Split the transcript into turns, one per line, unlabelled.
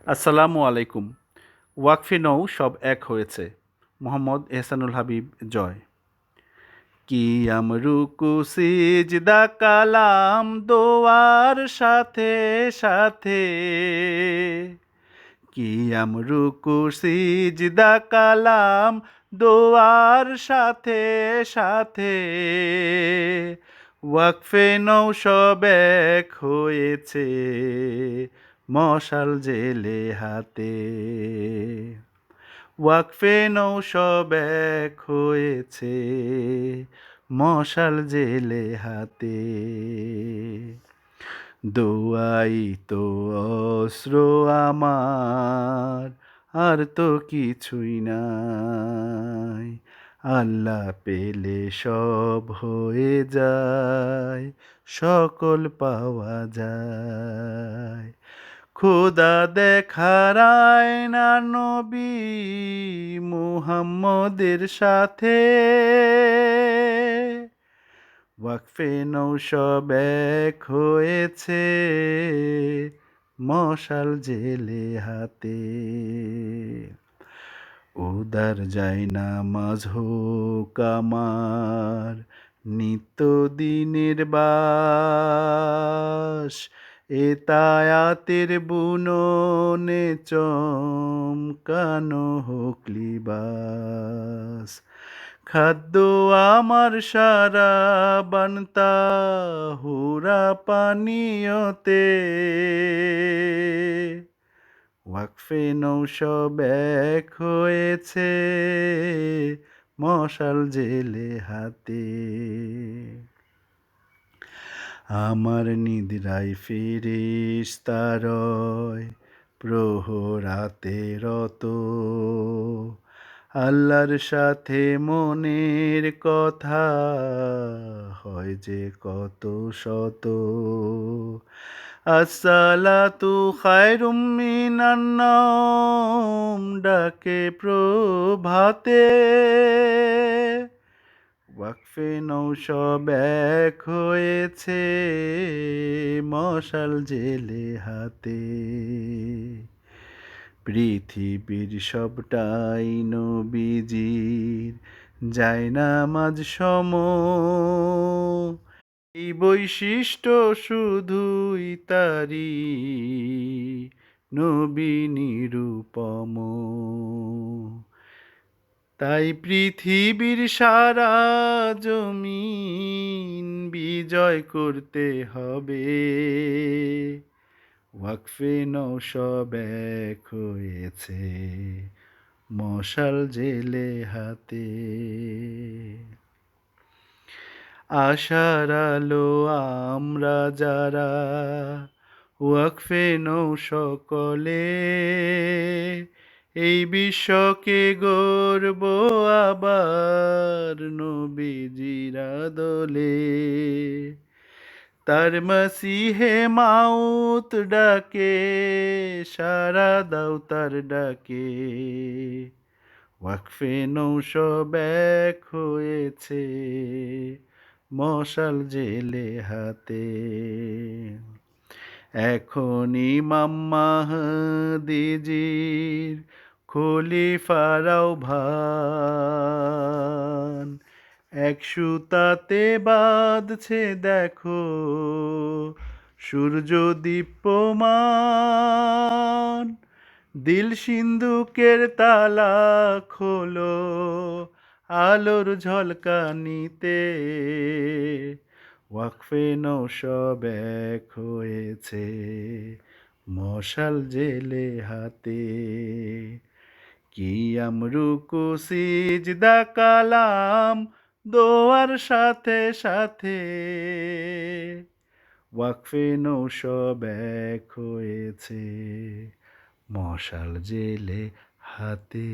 আসসালামু আলাইকুম। ওয়াকফে নৌ সব এক হয়েছে। মোহাম্মদ এহসানুল হাবিব জয়। কিয়াম রুকু সিজদা কালাম দোয়ার সাথে সাথে, কিয়াম রুকু সিজদা কালাম দোয়ার সাথে সাথে, ওয়াকফে নৌ সব এক হয়েছে মশাল জেলে হাতে। ওয়াকফে নৌ সব এক হয়েছে মশাল জেলে হাতে। দোয়াই তো অস্ত্র আমার, আর তো কিছুই নাই। আল্লাহ পেলে সব হয়ে যায়, সকল পাওয়া যায়। খোদা দেখার আয়না নবী মুহাম্মদের সাথে, ওয়াকফে নৌ সব এক হয়েছে মশাল জেলে হাতে। উদার যায় নামাজ হোক আমার নিত্য দিনের বাস, এতায়াতের বুননে চমকানো হোক লিবাস। খাদ্য আমার সারা বান্তা হুরা পানীয়তে, ওয়াকফে নৌ সব এক হয়েছে মশাল জেলে হাতে। আমার নিদ্রায় ফেরেশতারয় প্রহরাতে রত, আল্লাহর সাথে মনের কথা হয় যে কত শত। আসসালাতু খায়রুম মিনান নাওম ডাকে প্রভাতে, ওয়াকফে নৌ সব এক হয়েছে মশাল জেলে হাতে। পৃথিবীর সবটাই নবীজির জায়নামাজ সম, এই বৈশিষ্ট্য শুধুই তারি নবী নিরূপম। তাই পৃথিবীর সারা জমিন বিজয় করতে হবে, ওয়াকফে নৌ সব এক হয়েছে মশাল জেলে হাতে। আশার আলো আমরা যারা ওয়াকফে নৌ সকলে, এই বিশ্বকে গর্ব আবার নবীজির আদলে। তার মসিহে মাউত ডাকে সারা দাও তার ডাকে, ওয়াকফে নৌ সব এক হয়েছে মশাল জেলে হাতে। এখন ইমাম মাহদিজির খলিফারাও ভান, এক সুতাতে বাঁধছে দেখো সূর্য দীপ্যমান। দিল সিন্ধুকের তালা খোলো আলোর ঝলকানিতে, ওয়াকফে নৌ সব এক হয়েছে মশাল জেলে হাতে। কিয়াম রুকু সিজদা কালাম দোয়ার সাথে সাথে, ওয়াকফে নৌ সব এক হয়েছে মশাল জেলে হাতে।